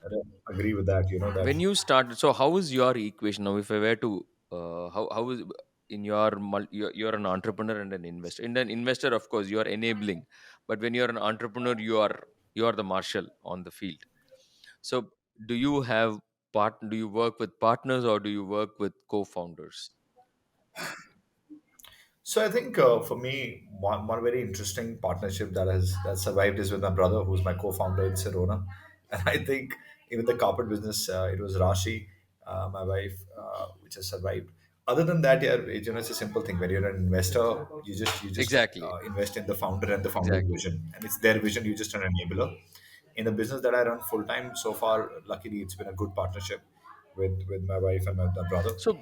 agree with that. You know that. when you started, so how is your equation now? If I were to, how is, in your you're an entrepreneur and an investor. In an investor, of course, you are enabling, but when you're an entrepreneur, you are the marshal on the field. So do you have do you work with partners, or do you work with co-founders? So I think for me, one very interesting partnership that survived is with my brother, who's my co-founder in Sirona, and I think even the carpet business, it was Rashi, my wife, which has survived. Other than that, yeah, it's a simple thing. When you're an investor, you just Exactly, invest in the founder and the founder's exactly. vision, and it's their vision. You're just an enabler. In the business that I run full time, so far, luckily, it's been a good partnership with my wife and my brother. So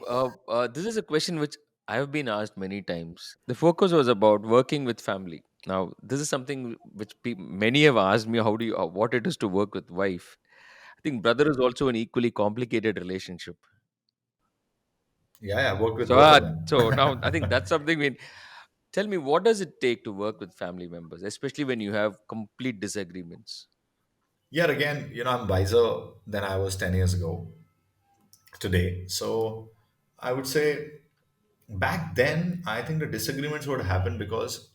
this is a question which I have been asked many times. The focus was about working with family. Now, this is something which many have asked me, how do you, what it is to work with wife. I think brother is also an equally complicated relationship. Yeah, yeah, I worked with So, both of them. so now I think that's something. Tell me, what does it take to work with family members, especially when you have complete disagreements? Yet again, I'm wiser than I was 10 years ago today. So I would say back then, I think the disagreements would happen because,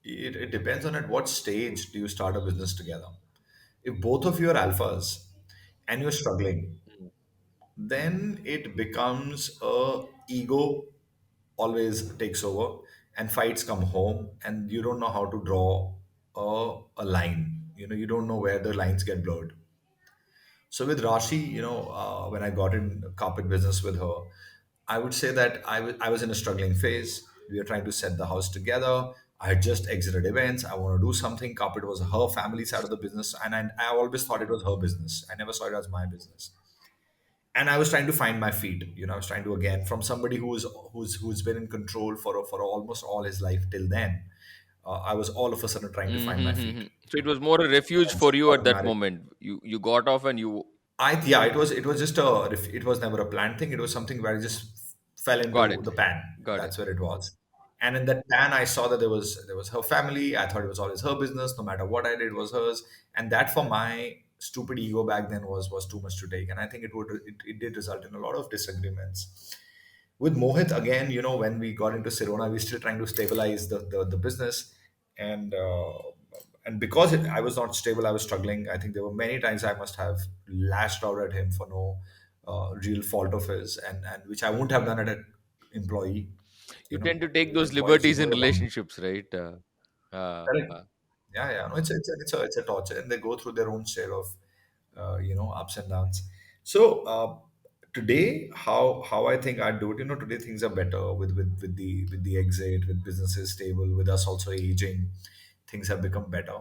it depends on at what stage do you start a business together. If both of you are alphas and you're struggling, Mm. then it becomes a ego always takes over and fights come home and you don't know how to draw a line. You don't know where the lines get blurred. So with Rashi, when I got in carpet business with her, I would say that I was in a struggling phase. We were trying to set the house together. I had just exited events. I want to do something. Carpet was her family side of the business, and I always thought it was her business. I never saw it as my business. and I was trying to find my feet. I was trying to, again, from somebody who's been in control for almost all his life till then. I was all of a sudden trying to find my feet. Mm-hmm. So it was more a refuge And so for you got at that married. moment. You got off and you Yeah, it was just it was never a planned thing. It was something where I just fell got into it. the pan. Got it. That's where it was. And in that pan, I saw that there was her family. I thought it was always her business. No matter what I did, it was hers. And that, for my stupid ego back then, was too much to take. And I think it did result in a lot of disagreements. With Mohit, again, when we got into Sirona, we're still trying to stabilize the business, and because I was not stable, I was struggling. I think there were many times I must have lashed out at him for no real fault of his, and which I wouldn't have done at an employee. You tend to take With those employees, liberties in your boundaries. relationships, right? Correct. Uh. Yeah, yeah. No, it's a torture, and they go through their own share of ups and downs. So today, how I think I do it. Today things are better with the exit, with businesses stable, with us also aging. Things have become better.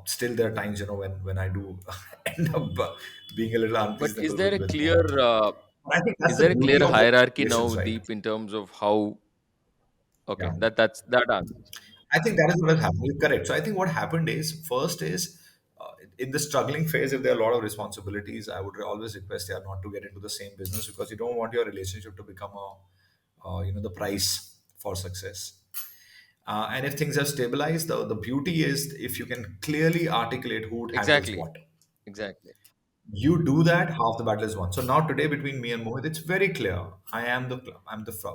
Still, there are times, when I do end up being a little But is unreasonable there with a with clear Mohit. I think that's is the there a clear beauty of working hierarchy relations, now, right? deep in terms of how? Okay, Yeah. that answers. I think that is what has happened. You're correct. So I think what happened is, first is, in the struggling phase, if there are a lot of responsibilities, I would always request you not to get into the same business, because you don't want your relationship to become the price for success. And if things have stabilized, the beauty is if you can clearly articulate who handles Exactly. what. Exactly. You do that, half the battle is won. So now today, between me and Mohit, it's very clear. I'm the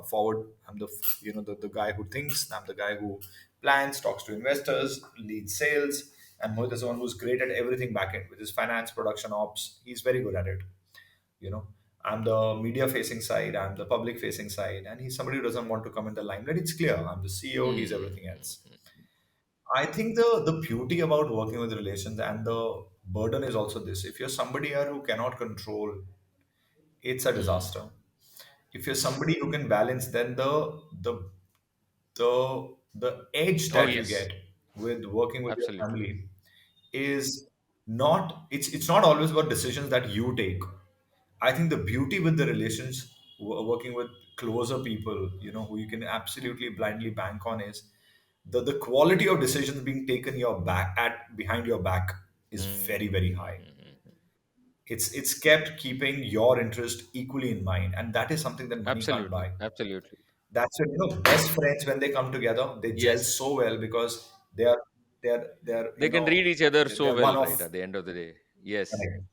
forward. I'm the guy who thinks. I'm the guy who plans, talks to investors, leads sales, and Mohit is the one who's great at everything backend, which is finance, production, ops. He's very good at it. You know, I'm the media facing side. I'm the public facing side, and he's somebody who doesn't want to come in the limelight. It's clear. I'm the CEO. He's Hmm. everything else. I think the beauty about working with relations and the burden is also this. If you're somebody here who cannot control, it's a Hmm. disaster. If you're somebody who can balance, then the edge Oh that you yes, get with working with your absolutely. family is not it's not always about decisions that you take. I think the beauty with the relations, working with closer people, who you can absolutely blindly bank on, is the quality of decisions being taken your back at behind your back is very, very high. Hmm. It's kept keeping your interest equally in mind, and that is something that money can't Absolutely, buy. absolutely. That's when, best friends, when they come together, they gel Yes, so well, because they're they can read each other so they're one well, of. right? At the end of the day, yes, Correct.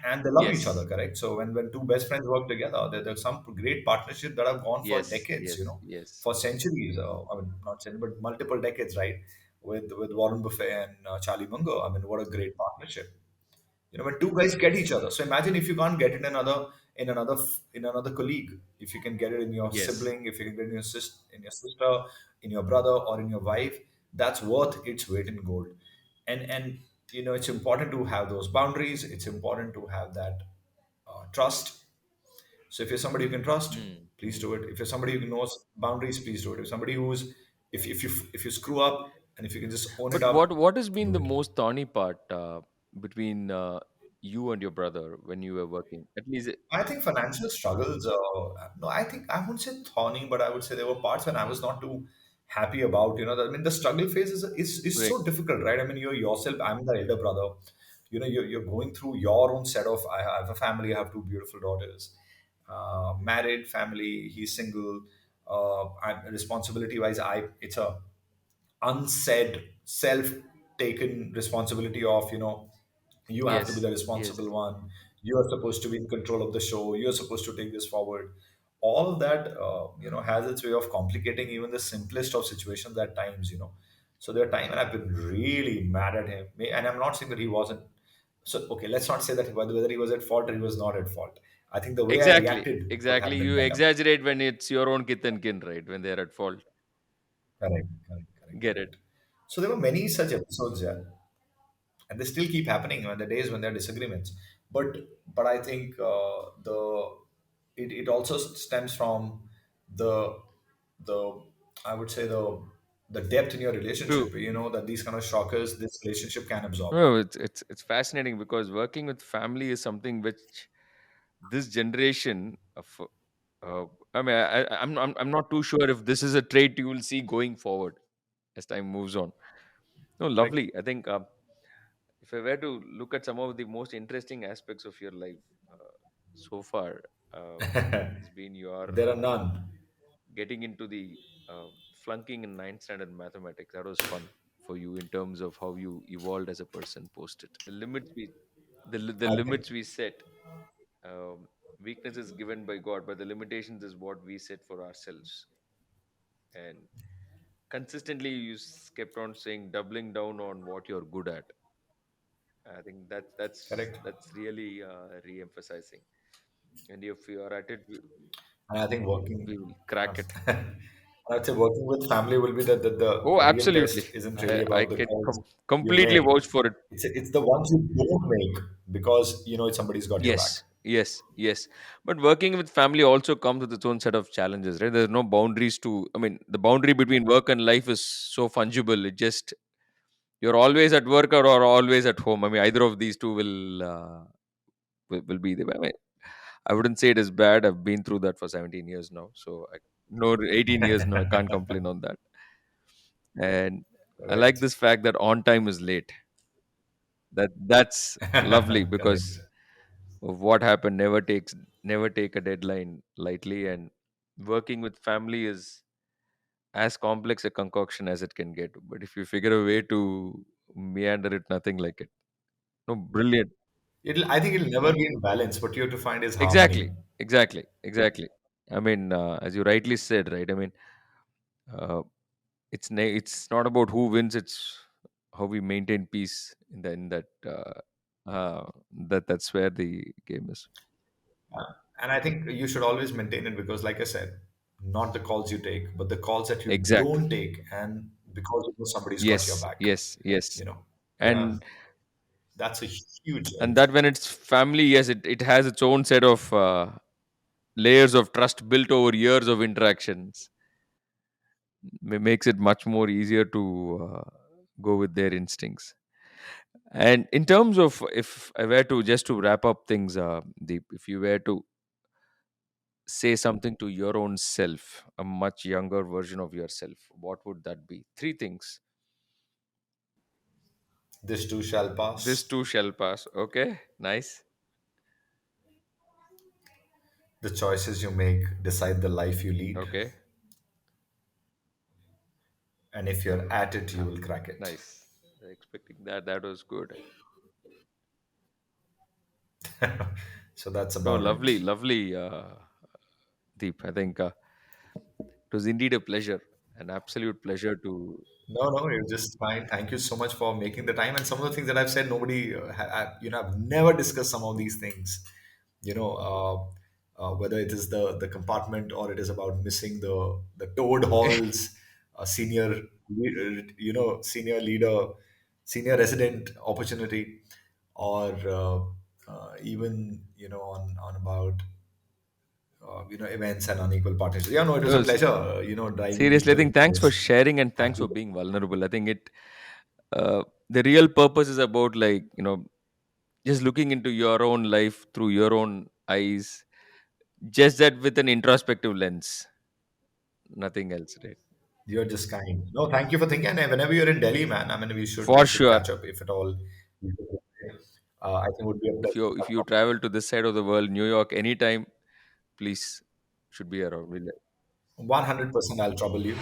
And they love each other, yes, correct? So when two best friends work together, there's some great partnership that have gone for yes, decades, yes, yes, for centuries. I mean, not centuries, but multiple decades, right? With Warren Buffett and Charlie Munger. I mean, what a great partnership. When two guys get each other. So imagine if you can't get it in another colleague. If you can get it in your yes. sibling, if you can get it in your sister, in your brother, or in your wife, that's worth its weight in gold. And it's important to have those boundaries. It's important to have that trust. So if you're somebody you can trust, Hmm. please do it. If you're somebody who knows boundaries, please do it. If somebody who's if you screw up, and if you can just own it But what up, what has been do the it. most thorny part between you and your brother when you were working? At least, I think financial struggles. No, I think I wouldn't say thorny, but I would say there were parts when I was not too happy about. I mean, the struggle phase is right? so difficult, right? I mean, you're yourself. I'm the elder brother. You're going through your own set of. I have a family. I have two beautiful daughters. Married family. He's single. Responsibility wise, I it's a unsaid self-taken responsibility of, you have to be Yes, the yes, responsible one. You are supposed to be in control of the show. You are supposed to take this forward. All of that has its way of complicating even the simplest of situations at times. So there are times when I've been really mad at him. And I'm not saying that he wasn't. So okay, let's not say that whether he was at fault or he was not at fault. I think the way I exactly, reacted could exactly. have been You better. exaggerate when it's your own kith and kin, right? When they're at fault. Correct, correct, correct, Get it? correct. So there were many such episodes, yeah, and they still keep happening when the days when there are disagreements. But I think it also stems from the the I would say the depth in your True. relationship. That these kind of shockers this relationship can absorb. No, it's fascinating because working with family is something which this generation of uh, I mean, I'm not too sure if this is a trait you will see going forward as time moves on. No, Correct. lovely. I think if I were to look at some of the most interesting aspects of your life so far, has been your There are none. getting into the flunking in ninth standard mathematics. That was fun for you in terms of how you evolved as a person post it. The I think limits we set. Weakness is given by God, but the limitations is what we set for ourselves. And consistently, kept on saying doubling down on what you're good at. I think correct. that's really re-emphasizing. And if you are at it, And I think we working, will crack it. I'd say working with family will be Oh, the real absolutely. test. Isn't really I about the can calls you completely make. vouch for it. It's the ones you don't make because you know somebody's got your back. Yes, yes, yes. But working with family also comes with its own set of challenges, right? There's no boundaries to, I mean, the boundary between work and life is so fungible. It just, you're always at work or always at home. I mean, either of these two will be there. I mean, I wouldn't say it is bad. I've been through that for 17 years now. So, no, 18 years now. I can't complain on that. And I like Right. this fact that on time is late. That's lovely Correct. because of what happened. Never take a deadline lightly, and working with family is as complex a concoction as it can get. But if you figure a way to meander it, nothing like it. No, brilliant. I think it'll never be in balance. What you have to find is Exactly, harmony. exactly. I mean, as you rightly said, right? I mean, uh, it's not about who wins; it's how we maintain peace in that's where the game is. And I think you should always maintain it because, like I said, not the calls you take, but the calls that you Exactly. don't take, and because you know somebody's got your Yes, back. yes, yes. You know, yeah, And that's a huge and strength. that when it's family, yes, it has its own set of layers of trust built over years of interactions. Makes it much more easier to go with their instincts. And in terms of, if I were to just to wrap up things, Deep, if you were to say something to your own self, a much younger version of yourself, what would that be? Three things. This too shall This pass. too shall pass. Okay, nice. The choices you make decide the life you lead, Okay, and if you're at it, you ah, will crack it. nice. Expecting that. That was good. So that's No, about it. lovely, lovely, Deep. I think it was indeed a pleasure, an absolute pleasure to. No, no, you're just fine. Thank you so much for making the time. And some of the things that I've said, nobody, you know, I've never discussed some of these things. You know, whether it is the compartment or it is about missing the toad halls, you know, senior leader, senior resident opportunity, or even you know on about you know events and unequal partnership. Yeah, no, it was a Because pleasure. You know, diving seriously, I deeper think into thanks for this. sharing and Thank thanks for you. being vulnerable. I think the real purpose is about, like, just looking into your own life through your own eyes, just that with an introspective lens, nothing else, right? You're just kind. No, thank you for thinking. And whenever you're in Delhi, man, I mean, we For should sure. catch up if at all. I think it would be a If pleasure. you travel to this side of the world, New York, anytime, please should be around. 100% I'll trouble you.